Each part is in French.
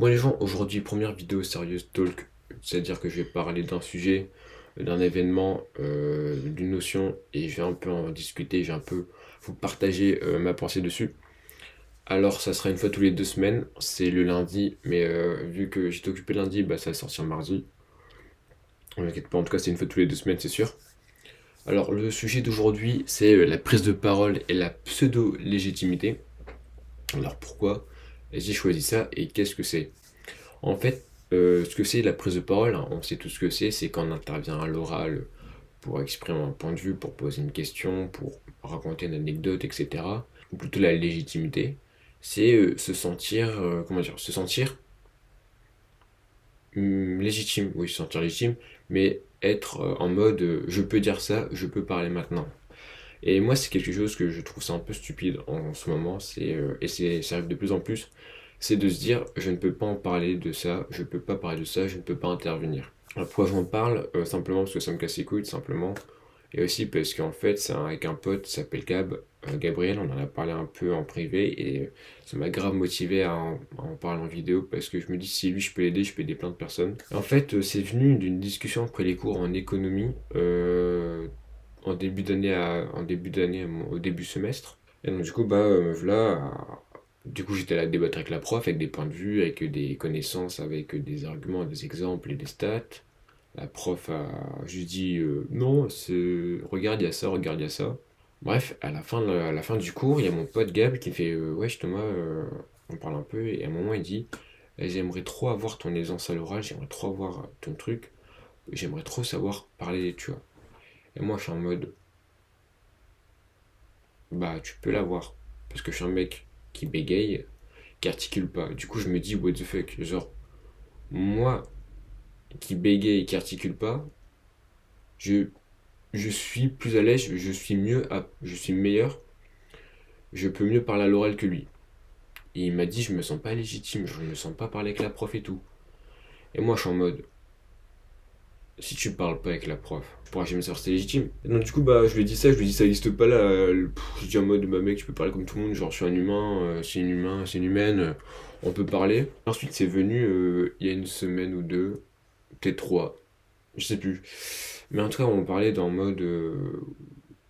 Bon les gens, aujourd'hui première vidéo sérieuse talk, c'est-à-dire que je vais parler d'un sujet, d'un événement, d'une notion, et je vais un peu en discuter, je vais un peu vous partager ma pensée dessus. Alors ça sera une fois tous les 2 semaines, c'est le lundi, mais vu que j'étais occupé lundi, bah ça va sortir mardi. Ne m'inquiète pas, en tout cas c'est une fois tous les 2 semaines, c'est sûr. Alors le sujet d'aujourd'hui, c'est la prise de parole et la pseudo-légitimité. Alors pourquoi j'ai choisi ça et qu'est-ce que c'est? En fait, ce que c'est la prise de parole, hein, on sait tout ce que c'est quand on intervient à l'oral pour exprimer un point de vue, pour poser une question, pour raconter une anecdote, etc. Ou plutôt la légitimité, c'est se sentir, comment dire, se sentir légitime, oui, se sentir légitime, mais être en mode je peux dire ça, je peux parler maintenant. Et moi, c'est quelque chose que je trouve ça un peu stupide en ce moment, ça arrive de plus en plus, c'est de se dire je ne peux pas en parler de ça, je ne peux pas parler de ça, je ne peux pas intervenir. Alors, pourquoi j'en parle? Simplement parce que ça me casse les couilles, tout simplement. Et aussi parce qu'en fait, c'est avec un pote qui s'appelle Gabriel, on en a parlé un peu en privé et ça m'a grave motivé à en parler en vidéo parce que je me dis si lui je peux l'aider, je peux aider plein de personnes. En fait, c'est venu d'une discussion après les cours en économie en début d'année, au début semestre. Et donc du coup, du coup j'étais là à débattre avec la prof, avec des points de vue, avec des connaissances, avec des arguments, des exemples et des stats. La prof a juste dit non, regarde, il y a ça, regarde, il y a ça. Bref, à la fin du cours, il y a mon pote Gab qui fait wesh Thomas, on parle un peu, et à un moment il dit j'aimerais trop avoir ton aisance à l'oral, j'aimerais trop avoir ton truc, j'aimerais trop savoir parler, tu vois. Et moi je suis en mode bah tu peux l'avoir. Parce que je suis un mec qui bégaye, qui articule pas. Du coup je me dis what the fuck, genre moi qui bégaye et qui articule pas, je je suis plus à l'aise, je suis meilleur, je peux mieux parler à l'oral que lui. Et il m'a dit, je me sens pas légitime, je me sens pas parler avec la prof et tout. Et moi, je suis en mode, si tu parles pas avec la prof, tu pourras jamais savoir si c'est légitime. Et donc, du coup, bah, je lui ai dit ça, je lui ai dit, ça existe pas là. Je dis en mode, bah, mec, tu peux parler comme tout le monde, genre, je suis un humain, c'est une humain, c'est une humaine, on peut parler. Ensuite, c'est venu, il y a une semaine ou deux, peut-être trois, je sais plus. Mais en tout cas, on parlait dans mode,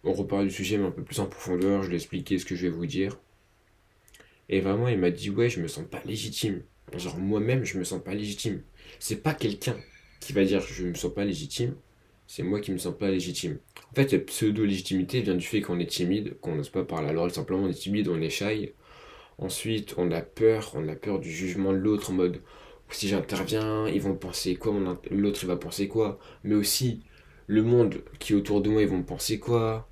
on reparle du sujet, mais un peu plus en profondeur. Je lui ai expliqué ce que je vais vous dire. Et vraiment, il m'a dit, ouais, je me sens pas légitime. Genre, moi-même, je me sens pas légitime. C'est pas quelqu'un qui va dire, je me sens pas légitime. C'est moi qui me sens pas légitime. En fait, cette pseudo-légitimité vient du fait qu'on est timide, qu'on n'ose pas parler à l'oral. Simplement, on est timide, on est shy. Ensuite, on a peur du jugement de l'autre en mode, si j'interviens, ils vont penser quoi, l'autre il va penser quoi. Mais aussi, le monde qui est autour de moi, ils vont penser quoi.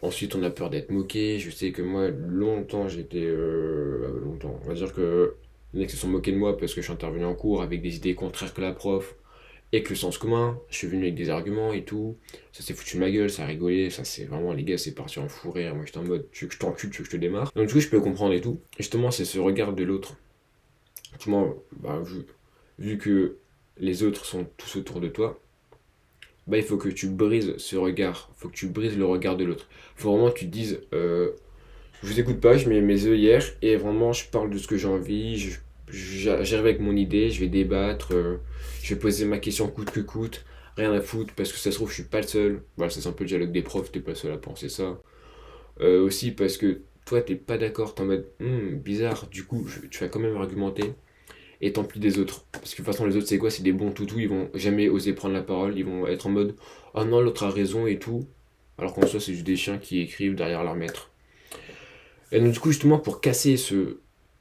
Ensuite, on a peur d'être moqué. Je sais que moi, longtemps, longtemps. On va dire que les mecs se sont moqués de moi parce que je suis intervenu en cours avec des idées contraires que la prof et que le sens commun. Je suis venu avec des arguments et tout. Ça s'est foutu de ma gueule, ça a rigolé. Ça, c'est vraiment, les gars, c'est parti en fou rire. Moi, j'étais en mode, tu veux que je t'encule, tu veux que je te démarre. Donc, du coup, je peux comprendre et tout. Et justement, c'est ce regard de l'autre. Justement, vu que les autres sont tous autour de toi, bah, il faut que tu brises ce regard, il faut que tu brises le regard de l'autre. Il faut vraiment que tu te dises, je vous écoute pas, je mets mes œillères et vraiment je parle de ce que j'ai envie, j'arrive avec mon idée, je vais débattre, je vais poser ma question coûte que coûte, rien à foutre parce que ça se trouve je suis pas le seul. Voilà, ça c'est un peu le dialogue des profs, t'es pas le seul à penser ça. Aussi parce que toi t'es pas d'accord, t'es en mode bizarre, du coup tu vas quand même argumenter et tant pis des autres. Parce que de toute façon, les autres, c'est quoi? C'est des bons toutous, ils vont jamais oser prendre la parole, ils vont être en mode oh non, l'autre a raison et tout. Alors qu'en soi, c'est juste des chiens qui écrivent derrière leur maître. Et donc, du coup, justement, pour casser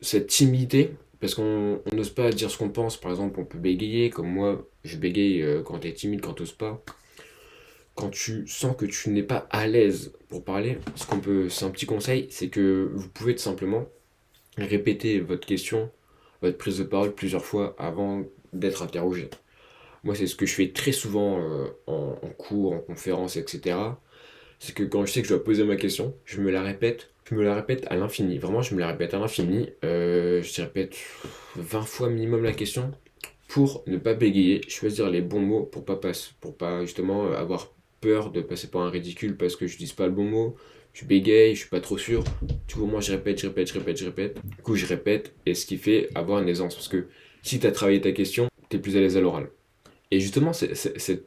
cette timidité, parce qu'on n'ose pas dire ce qu'on pense, par exemple, on peut bégayer, comme moi, je bégaye quand t'es timide, quand t'oses pas. Quand tu sens que tu n'es pas à l'aise pour parler, c'est un petit conseil, c'est que vous pouvez tout simplement répéter votre question, votre prise de parole plusieurs fois avant d'être interrogé. Moi, c'est ce que je fais très souvent en cours, en conférence, etc. C'est que quand je sais que je dois poser ma question, je me la répète à l'infini. Vraiment, je me la répète à l'infini. Je répète 20 fois minimum la question pour ne pas bégayer, choisir les bons mots pour pas justement avoir peur de passer pour un ridicule parce que je dise pas le bon mot, je bégaye, je suis pas trop sûr. Du coup, moi, je répète, je répète, je répète, je répète. Du coup, je répète, et ce qui fait avoir une aisance. Parce que si tu as travaillé ta question, tu es plus à l'aise à l'oral. Et justement, cette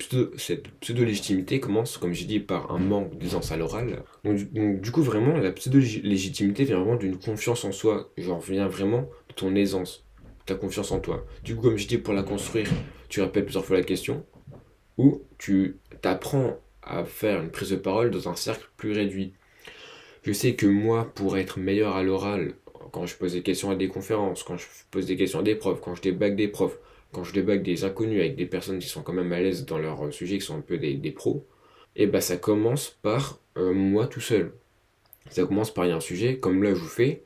pseudo-légitimité commence, comme j'ai dit, par un manque d'aisance à l'oral. Donc, du coup, vraiment, la pseudo-légitimité vient vraiment d'une confiance en soi. Genre, vient vraiment de ton aisance, ta confiance en toi. Du coup, comme je dis, pour la construire, tu répètes plusieurs fois la question, ou tu t'apprends à faire une prise de parole dans un cercle plus réduit. Je sais que moi, pour être meilleur à l'oral, quand je pose des questions à des conférences, quand je pose des questions à des profs, quand je débague des profs, quand je débague des inconnus avec des personnes qui sont quand même à l'aise dans leur sujet, qui sont un peu des pros, et bah ça commence par moi tout seul. Ça commence par il y a un sujet, comme là je vous fais,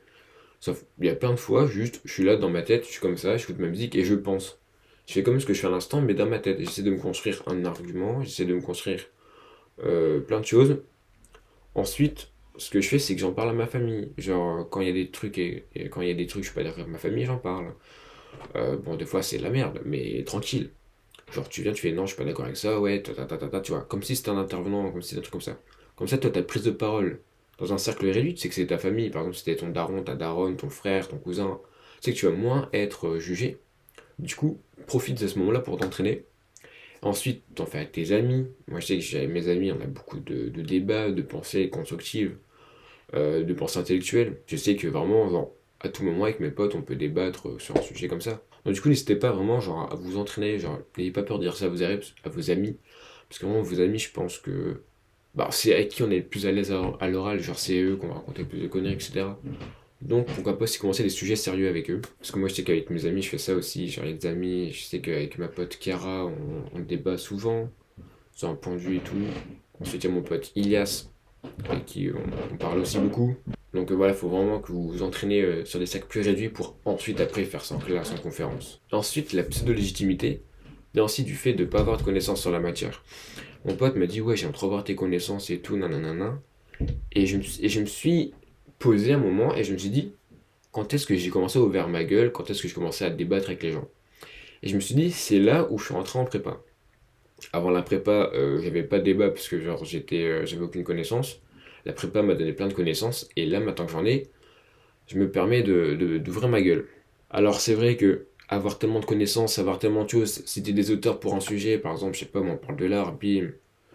sauf il y a plein de fois, juste, je suis là dans ma tête, je suis comme ça, j'écoute ma musique et je pense. Je fais comme ce que je fais à l'instant, mais dans ma tête. J'essaie de me construire un argument, j'essaie de me construire plein de choses. Ensuite, ce que je fais, c'est que j'en parle à ma famille. Genre, quand il y a des trucs et quand il y a des trucs, je suis pas d'accord avec ma famille, j'en parle. Bon, des fois, c'est de la merde, mais tranquille. Genre, tu viens, tu fais non, je suis pas d'accord avec ça, ouais, tu vois. Comme si c'était un intervenant, comme si c'était un truc comme ça. Comme ça, toi, ta prise de parole dans un cercle réduit, tu sais que c'est ta famille. Par exemple, si c'était ton daron, ta daronne, ton frère, ton cousin. Tu sais que tu vas moins être jugé. Du coup, profite de ce moment-là pour t'entraîner. Ensuite, t'en fais avec tes amis. Moi, je sais que j'ai avec mes amis, on a beaucoup de débats, de pensées constructives, de pensées intellectuelles. Je sais que vraiment, genre, à tout moment, avec mes potes, on peut débattre sur un sujet comme ça. Donc, du coup, n'hésitez pas vraiment, genre, à vous entraîner. Genre, n'ayez pas peur de dire ça à vos amis. Parce que vraiment, vos amis, je pense que bah, c'est avec qui on est le plus à l'aise à l'oral. Genre, c'est eux qu'on va raconter le plus de conneries, etc. Donc, pourquoi pas si commencer des sujets sérieux avec eux. Parce que moi, je sais qu'avec mes amis, je fais ça aussi. Genre, les amis, je sais qu'avec ma pote Chiara, on débat souvent sur un point de vue et tout. Ensuite, il y a mon pote Ilias, avec qui on parle aussi beaucoup. Donc voilà, il faut vraiment que vous vous entraînez sur des sacs plus réduits pour ensuite, après, faire ça en classe, en conférence. Ensuite, la pseudo-légitimité vient aussi du fait de ne pas avoir de connaissances sur la matière. Mon pote m'a dit, ouais, j'aime trop voir tes connaissances et tout, nanana. Et je me suis posé un moment et je me suis dit, quand est-ce que j'ai commencé à ouvrir ma gueule, quand est-ce que je commençais à débattre avec les gens. Et je me suis dit, c'est là où je suis rentré en prépa. Avant la prépa, j'avais pas de débat parce que genre j'avais aucune connaissance. La prépa m'a donné plein de connaissances et là maintenant que j'en ai, je me permets d'ouvrir ma gueule. Alors c'est vrai que avoir tellement de connaissances, savoir tellement de choses, citer des auteurs pour un sujet, par exemple, je sais pas, moi, on parle de l'art, bim,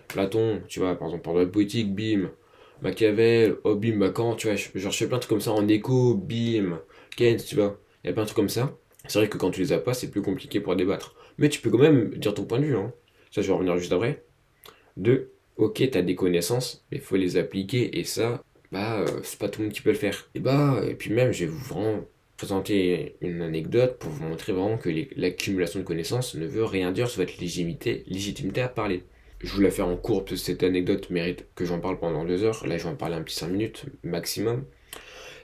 Platon, tu vois, par exemple, on parle de la poétique, bim, Machiavel, oh bim, Bacan, tu vois, genre je fais plein de trucs comme ça en écho, bim, Keynes, tu vois, il y a plein de trucs comme ça. C'est vrai que quand tu les as pas, c'est plus compliqué pour débattre. Mais tu peux quand même dire ton point de vue, hein. Ça, je vais en revenir juste après. Deux, ok, t'as des connaissances, mais il faut les appliquer, et ça, bah, c'est pas tout le monde qui peut le faire. Et puis même, je vais vous vraiment présenter une anecdote pour vous montrer vraiment que l'accumulation de connaissances ne veut rien dire sur votre légitimité à parler. Je vous la fais en cours parce que cette anecdote mérite que j'en parle pendant 2 heures. Là, je vais en parler un petit 5 minutes maximum.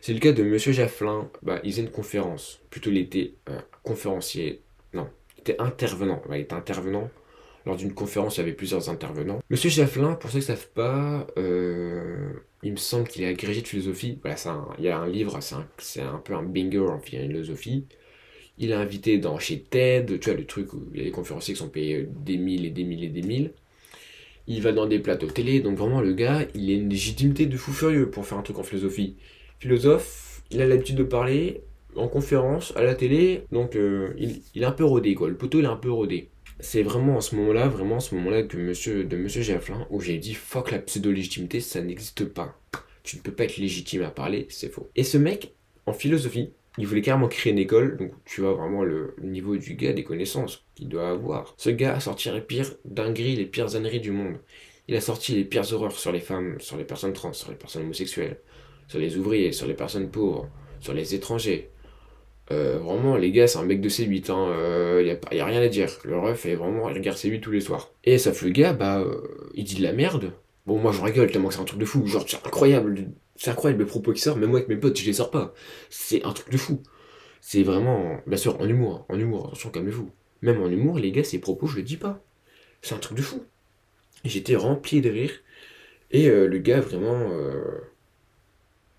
C'est le cas de Monsieur Jafflin. Bah, il faisait une conférence. Plutôt, il était conférencier. Non, il était intervenant. Ouais, il était intervenant. Lors d'une conférence, il y avait plusieurs intervenants. Monsieur Jafflin, pour ceux qui ne savent pas, il me semble qu'il est agrégé de philosophie. Voilà, il y a un livre, c'est un peu un banger en philosophie. Il est invité chez TED, tu vois, le truc où il y a des conférenciers qui sont payés des mille et des mille et des mille. Il va dans des plateaux télé, donc vraiment le gars, il a une légitimité de fou furieux pour faire un truc en philosophie. Philosophe, il a l'habitude de parler en conférence, à la télé, donc il est un peu rodé quoi, le poteau il est un peu rodé. C'est vraiment en ce moment-là de monsieur Jafflin, où j'ai dit fuck la pseudo-légitimité, ça n'existe pas. Tu ne peux pas être légitime à parler, c'est faux. Et ce mec, en philosophie, il voulait carrément créer une école, donc tu vois vraiment le niveau du gars, des connaissances qu'il doit avoir. Ce gars a sorti les pires dingueries, les pires âneries du monde. Il a sorti les pires horreurs sur les femmes, sur les personnes trans, sur les personnes homosexuelles, sur les ouvriers, sur les personnes pauvres, sur les étrangers. Vraiment, les gars, c'est un mec de C8, hein. Y a rien à dire. Le ref est vraiment, il regarde C8 tous les soirs. Et sauf le gars, bah, il dit de la merde. Bon, moi, je rigole tellement que c'est un truc de fou. Genre, c'est incroyable les propos qui sortent, mais moi, avec mes potes, je les sors pas. C'est un truc de fou. C'est vraiment, bien sûr, en humour, attention, calmez-vous. Même en humour, les gars, ces propos, je le dis pas. C'est un truc de fou. J'étais rempli de rire. Et le gars, vraiment,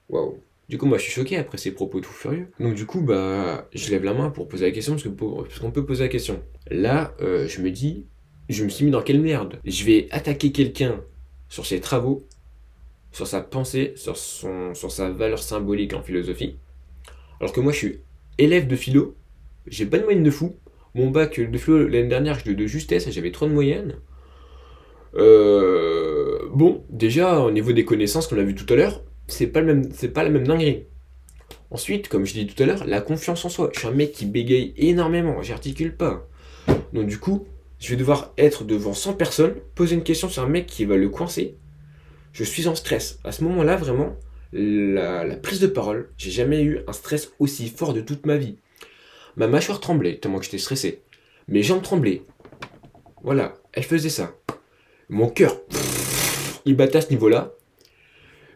waouh. Du coup, moi, je suis choqué après ces propos tout furieux. Donc, du coup, bah, je lève la main pour poser la question, parce qu'on peut poser la question. Là, je me suis mis dans quelle merde? Je vais attaquer quelqu'un sur ses travaux, sur sa pensée, sur sa valeur symbolique en philosophie. Alors que moi, je suis élève de philo, j'ai pas de moyenne de fou. Mon bac de philo l'année dernière, je l'ai eu de justesse, j'avais 3 de moyenne. Bon, déjà, au niveau des connaissances qu'on a vu tout à l'heure, c'est pas la même dinguerie. Ensuite, comme je l'ai dit tout à l'heure, la confiance en soi. Je suis un mec qui bégaye énormément, j'articule pas. Donc du coup, je vais devoir être devant 100 personnes, poser une question sur un mec qui va le coincer. Je suis en stress. À ce moment-là, vraiment, la prise de parole, j'ai jamais eu un stress aussi fort de toute ma vie. Ma mâchoire tremblait, tellement que j'étais stressé. Mes jambes tremblaient. Voilà, elle faisait ça. Mon cœur, il battait à ce niveau-là.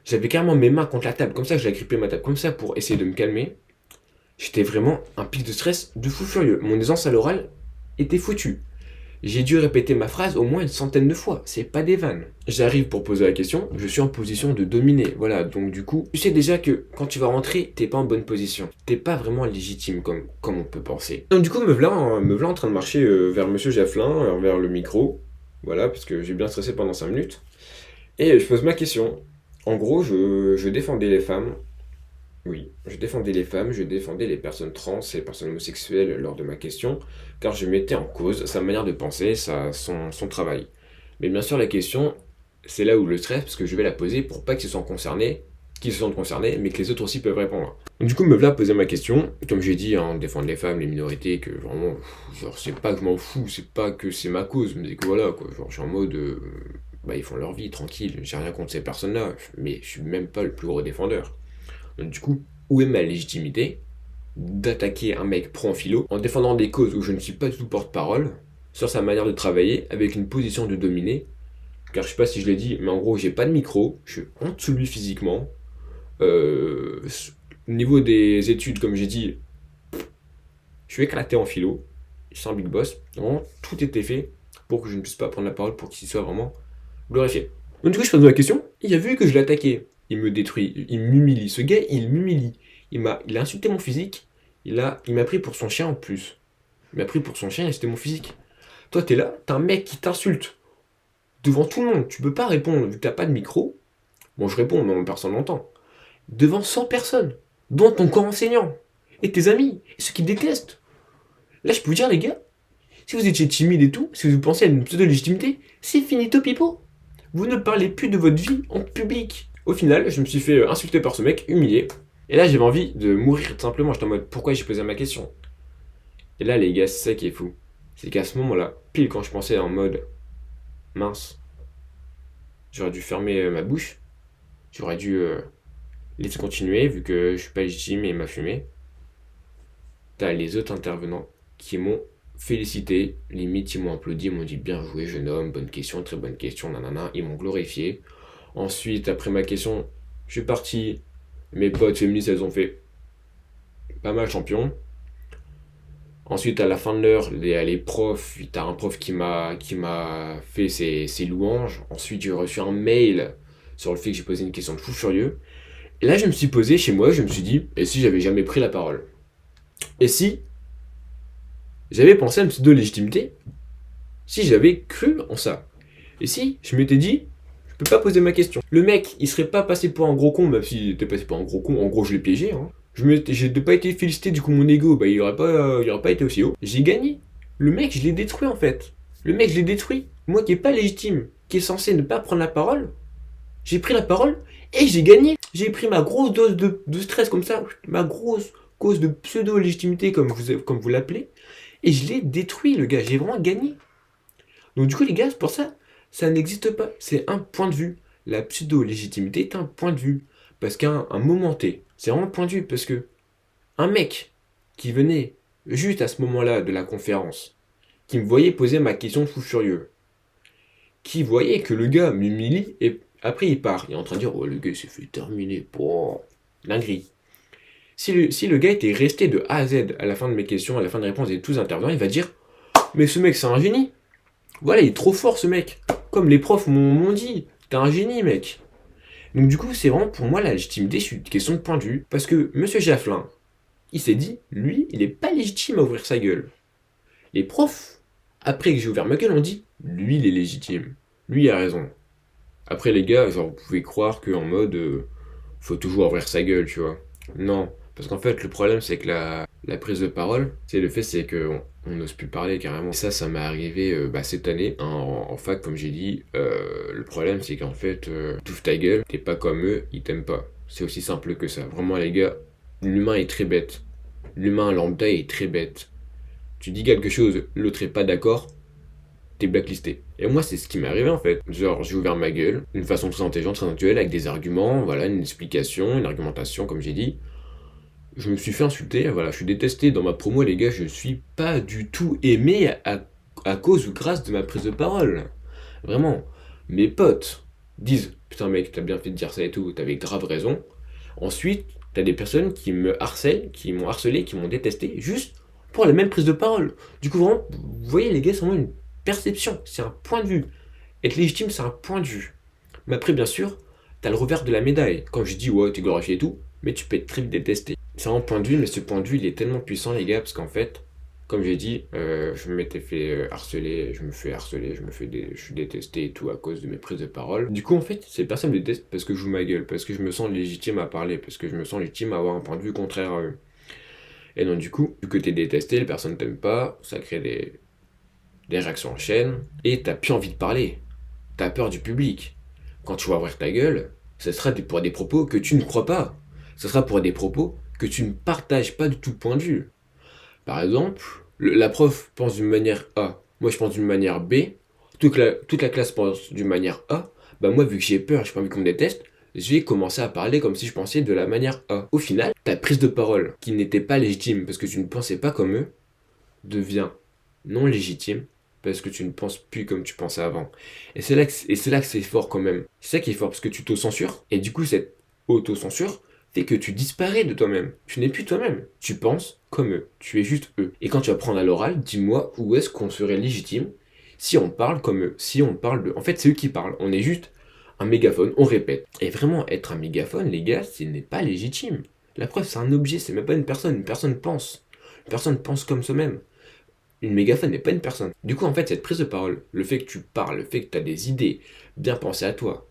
J'avais carrément mes mains contre la table, comme ça, je l'agrippais ma table comme ça pour essayer de me calmer. J'étais vraiment un pic de stress de fou furieux. Mon aisance à l'oral était foutue. J'ai dû répéter ma phrase au moins une centaine de fois, c'est pas des vannes. J'arrive pour poser la question, je suis en position de dominer, voilà, donc du coup, tu sais déjà que quand tu vas rentrer, t'es pas en bonne position. T'es pas vraiment légitime comme on peut penser. Donc du coup, me voilà en train de marcher vers Monsieur Jafflin, vers le micro, voilà, parce que j'ai bien stressé pendant 5 minutes. Et je pose ma question. En gros, je défendais les femmes. Oui, je défendais les femmes, je défendais les personnes trans et les personnes homosexuelles lors de ma question, car je mettais en cause sa manière de penser, son travail. Mais bien sûr, la question, c'est là où le stress, parce que je vais la poser pour pas qu'ils se sentent concernés, mais que les autres aussi peuvent répondre. Donc, du coup, me voilà poser ma question, comme j'ai dit, hein, défendre les femmes, les minorités, que vraiment, genre, c'est pas que je m'en fous, c'est pas que c'est ma cause, mais que voilà, quoi, genre, je suis en mode, bah, ils font leur vie, tranquille, j'ai rien contre ces personnes-là, mais je suis même pas le plus gros défendeur. Donc, du coup, où est ma légitimité d'attaquer un mec pro en philo en défendant des causes où je ne suis pas du tout porte-parole sur sa manière de travailler avec une position de dominer? Car je sais pas si je l'ai dit, mais en gros, j'ai pas de micro, je suis en dessous de lui physiquement. Au niveau des études, comme j'ai dit, je suis éclaté en philo, je suis un big boss. Vraiment, tout était fait pour que je ne puisse pas prendre la parole, pour qu'il soit vraiment glorifié. Donc du coup, je pose ma question, il a vu que je l'ai attaqué. Il me détruit, il m'humilie. Ce gars, il m'humilie. Il a insulté mon physique. Il m'a pris pour son chien en plus. Il m'a pris pour son chien et c'était mon physique. Toi, t'es là, t'as un mec qui t'insulte devant tout le monde. Tu peux pas répondre vu que t'as pas de micro. Bon, je réponds, mais personne n'entend. Devant 100 personnes, dont ton corps enseignant et tes amis, et ceux qui te détestent. Là, je peux vous dire, les gars, si vous étiez timide et tout, si vous pensez à une pseudo-légitimité, c'est finito pipo. Vous ne parlez plus de votre vie en public. Au final, je me suis fait insulter par ce mec, humilié. Et là, j'avais envie de mourir tout simplement. J'étais en mode, pourquoi j'ai posé ma question? Et là, les gars, c'est ça qui est fou. C'est qu'à ce moment-là, pile quand je pensais en mode, mince, j'aurais dû fermer ma bouche. J'aurais dû laisser continuer, vu que je suis pas légitime et il m'a fumé. T'as les autres intervenants qui m'ont félicité, limite ils m'ont applaudi, ils m'ont dit bien joué jeune homme, bonne question, très bonne question, nanana, ils m'ont glorifié. Ensuite, après ma question, je suis parti, mes potes féministes elles ont fait pas mal champion. Ensuite, à la fin de l'heure, les profs, t'as un prof qui m'a fait ses louanges. Ensuite, j'ai reçu un mail sur le fait que j'ai posé une question de fou furieux. Et là, je me suis posé chez moi, je me suis dit, et si j'avais jamais pris la parole? Et si j'avais pensé à une pseudo-légitimité? Si j'avais cru en ça? Et si je m'étais dit, je peux pas poser ma question? Le mec, il serait pas passé pour un gros con, même s'il était passé pour un gros con, en gros, je l'ai piégé, hein. J'ai pas été félicité, du coup, mon ego, bah, il aurait pas été aussi haut. J'ai gagné. Le mec, je l'ai détruit, en fait. Le mec, je l'ai détruit. Moi qui est pas légitime, qui est censé ne pas prendre la parole, j'ai pris la parole et j'ai gagné. J'ai pris ma grosse dose de stress comme ça, ma grosse cause de pseudo-légitimité, comme vous l'appelez, et je l'ai détruit, le gars. J'ai vraiment gagné. Donc du coup, les gars, c'est pour ça, ça n'existe pas. C'est un point de vue. La pseudo-légitimité est un point de vue. Parce qu'un moment T, c'est vraiment un point de vue. Parce que un mec qui venait juste à ce moment-là de la conférence, qui me voyait poser ma question de fou furieux, qui voyait que le gars m'humilie, et après il part. Il est en train de dire, oh le gars s'est fait terminer. Bon, dinguerie. Si le gars était resté de A à Z à la fin de mes questions, à la fin de réponses et tous les intervenants, il va dire, mais ce mec c'est un génie. Voilà, il est trop fort ce mec. Comme les profs m'ont dit, t'es un génie mec. Donc du coup, c'est vraiment pour moi la légitimité, c'est une question de point de vue. Parce que Monsieur Jafflin, il s'est dit, lui, il est pas légitime à ouvrir sa gueule. Les profs, après que j'ai ouvert ma gueule, ont dit, lui, il est légitime. Lui, il a raison. Après, les gars, genre, vous pouvez croire qu'en mode, faut toujours ouvrir sa gueule, tu vois. Non, parce qu'en fait, le problème, c'est que la prise de parole, c'est le fait, c'est qu'on on n'ose plus parler carrément. Ça m'est arrivé cette année, en fac, comme j'ai dit. Le problème, c'est qu'en fait, t'ouvres ta gueule, t'es pas comme eux, ils t'aiment pas. C'est aussi simple que ça. Vraiment, les gars, l'humain est très bête. L'humain lambda est très bête. Tu dis quelque chose, l'autre est pas d'accord, t'es blacklisté. Et moi, c'est ce qui m'est arrivé en fait. Genre, j'ai ouvert ma gueule, d'une façon très intelligente, très intellectuelle, avec des arguments, voilà, une explication, une argumentation, comme j'ai dit. Je me suis fait insulter, voilà, je suis détesté dans ma promo, les gars, je suis pas du tout aimé à cause ou grâce de ma prise de parole. Vraiment. Mes potes disent, putain mec, t'as bien fait de dire ça et tout, t'avais grave raison. Ensuite, t'as des personnes qui me harcèlent, qui m'ont harcelé, qui m'ont détesté, juste pour la même prise de parole. Du coup, vraiment, vous voyez, les gars, c'est vraiment une perception, c'est un point de vue. Être légitime, c'est un point de vue. Mais après, bien sûr, t'as le revers de la médaille. Quand je dis, ouais, t'es glorifié et tout, mais tu peux être très vite détesté. C'est un point de vue, mais ce point de vue, il est tellement puissant, les gars, parce qu'en fait, comme j'ai dit, je m'étais fait harceler, je me fais harceler, je suis détesté et tout à cause de mes prises de parole. Du coup, en fait, ces personnes me détestent parce que je joue ma gueule, parce que je me sens légitime à parler, parce que je me sens légitime à avoir un point de vue contraire à eux. Et donc, du coup, vu que t'es détesté, les personnes t'aiment pas, ça crée des réactions en chaîne, et t'as plus envie de parler. T'as peur du public. Quand tu vas ouvrir ta gueule, ce sera pour des propos que tu ne crois pas. Ce sera pour des propos que tu ne partages pas du tout point de vue. Par exemple, la prof pense d'une manière A, moi je pense d'une manière B, toute la classe pense d'une manière A, bah moi vu que j'ai peur, j'ai pas envie qu'on me déteste, je vais commencer à parler comme si je pensais de la manière A. Au final, ta prise de parole, qui n'était pas légitime parce que tu ne pensais pas comme eux, devient non légitime parce que tu ne penses plus comme tu pensais avant. Et c'est là que c'est fort quand même. C'est ça qui est fort parce que tu t'auto-censures et du coup cette auto-censure fait que tu disparais de toi-même. Tu n'es plus toi-même. Tu penses comme eux. Tu es juste eux. Et quand tu vas prendre à l'oral, dis-moi où est-ce qu'on serait légitime si on parle comme eux. Si on parle de... En fait, c'est eux qui parlent. On est juste un mégaphone. On répète. Et vraiment, être un mégaphone, les gars, ce n'est pas légitime. La preuve, c'est un objet. C'est même pas une personne. Une personne pense. Une personne pense comme soi-même. Une mégaphone n'est pas une personne. Du coup, en fait, cette prise de parole, le fait que tu parles, le fait que tu as des idées bien pensées à toi,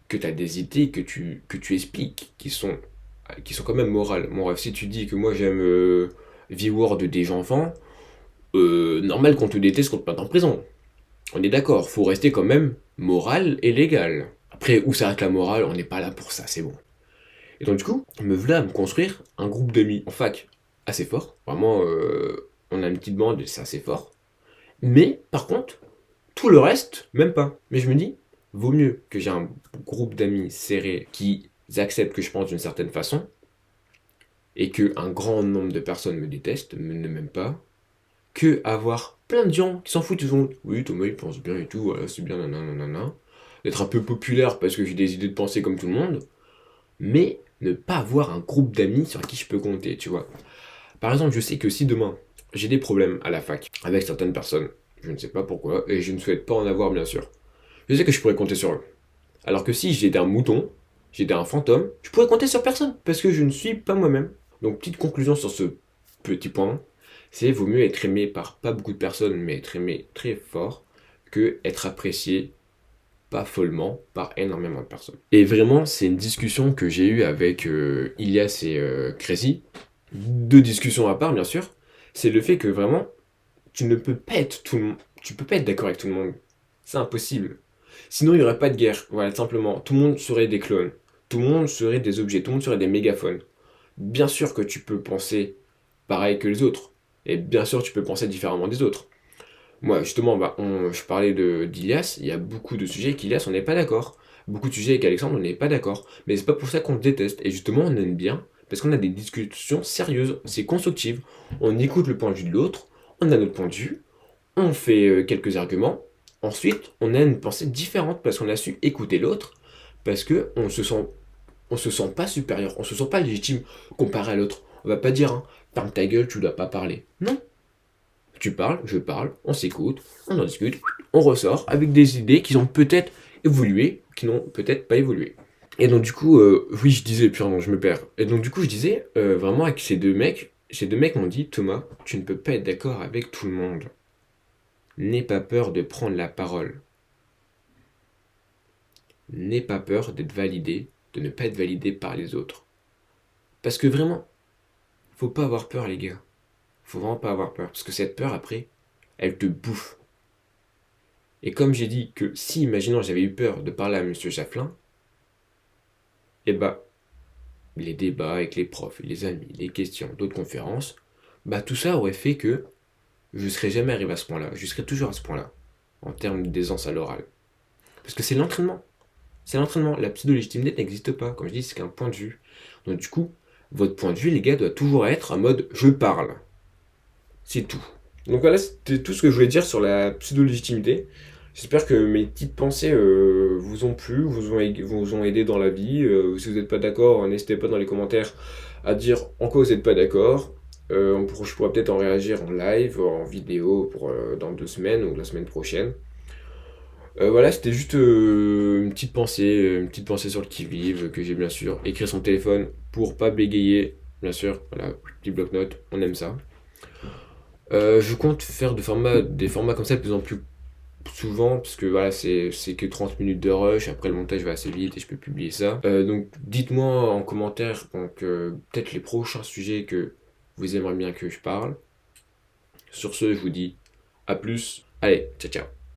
que tu as des idées que tu expliques, qui sont quand même morales. Bon, bref, si tu dis que moi j'aime V-Word des enfants, normal qu'on te déteste, qu'on te mette en prison. On est d'accord, faut rester quand même moral et légal. Après, où s'arrête la morale, on n'est pas là pour ça, c'est bon. Et donc du coup, me voilà à me construire un groupe d'amis en fac assez fort. Vraiment, on a une petite bande et c'est assez fort. Mais par contre, tout le reste, même pas. Mais je me dis, vaut mieux que j'ai un groupe d'amis serrés qui acceptent que je pense d'une certaine façon et que un grand nombre de personnes me détestent, ne m'aiment pas, que avoir plein de gens qui s'en foutent, ils ont oui, Thomas il pense bien et tout, voilà, c'est bien, nanana, d'être un peu populaire parce que j'ai des idées de pensée comme tout le monde, mais ne pas avoir un groupe d'amis sur qui je peux compter, tu vois. Par exemple, je sais que si demain j'ai des problèmes à la fac avec certaines personnes, je ne sais pas pourquoi, et je ne souhaite pas en avoir bien sûr, je sais que je pourrais compter sur eux. Alors que si j'étais un mouton, j'étais un fantôme, je pourrais compter sur personne, parce que je ne suis pas moi-même. Donc petite conclusion sur ce petit point, c'est vaut mieux être aimé par pas beaucoup de personnes, mais être aimé très fort, que être apprécié pas follement par énormément de personnes. Et vraiment, c'est une discussion que j'ai eue avec Ilias et Crazy. Deux discussions à part, bien sûr. C'est le fait que vraiment, tu ne peux pas être tout le monde. Tu peux pas être d'accord avec tout le monde. C'est impossible. Sinon, il n'y aurait pas de guerre. Voilà, simplement. Tout le monde serait des clones. Tout le monde serait des objets. Tout le monde serait des mégaphones. Bien sûr que tu peux penser pareil que les autres. Et bien sûr, tu peux penser différemment des autres. Moi, justement, je parlais d'Ilias. Il y a beaucoup de sujets qu'Ilias, on n'est pas d'accord. Beaucoup de sujets avec Alexandre, on n'est pas d'accord. Mais c'est pas pour ça qu'on le déteste. Et justement, on aime bien. Parce qu'on a des discussions sérieuses. C'est constructif. On écoute le point de vue de l'autre. On a notre point de vue. On fait quelques arguments. Ensuite, on a une pensée différente parce qu'on a su écouter l'autre. Parce que on se sent pas supérieur. On se sent pas légitime comparé à l'autre. On va pas dire, hein, ferme ta gueule, tu dois pas parler. Non. Tu parles, je parle, on s'écoute, on en discute, on ressort avec des idées qui ont peut-être évolué, qui n'ont peut-être pas évolué. Et donc du coup, oui, je disais, pardon, je me perds. Et donc du coup, je disais, vraiment avec ces deux mecs m'ont dit, Thomas, tu ne peux pas être d'accord avec tout le monde. N'aie pas peur de prendre la parole. n'aie pas peur d'être validé, de ne pas être validé par les autres. Parce que vraiment, faut pas avoir peur, les gars. Faut vraiment pas avoir peur. Parce que cette peur, après, elle te bouffe. Et comme j'ai dit que si, imaginons, j'avais eu peur de parler à Monsieur Chafflin, eh bah, les débats avec les profs, les amis, les questions, d'autres conférences, bah tout ça aurait fait que je ne serais jamais arrivé à ce point-là. Je serais toujours à ce point-là, en termes d'aisance à l'oral. Parce que c'est l'entraînement. C'est l'entraînement. La pseudo-légitimité n'existe pas. Comme je dis, c'est qu'un point de vue. Donc du coup, votre point de vue, les gars, doit toujours être en mode je parle. C'est tout. Donc voilà, c'était tout ce que je voulais dire sur la pseudo-légitimité. J'espère que mes petites pensées vous ont plu, vous ont aidé dans la vie. Si vous n'êtes pas d'accord, n'hésitez pas dans les commentaires à dire en quoi vous n'êtes pas d'accord. Je pourrais peut-être en réagir en live, en vidéo dans 2 semaines ou la semaine prochaine. Voilà, c'était juste une petite pensée sur le qui-vive que j'ai bien sûr écrit sur son téléphone pour pas bégayer. Bien sûr, voilà, petit bloc-notes, on aime ça. Je compte faire des formats comme ça de plus en plus souvent, parce que voilà, c'est que 30 minutes de rush, après le montage va assez vite et je peux publier ça. Donc dites-moi en commentaire donc, peut-être les prochains sujets que vous aimeriez bien que je parle. Sur ce, je vous dis à plus. Allez, ciao ciao.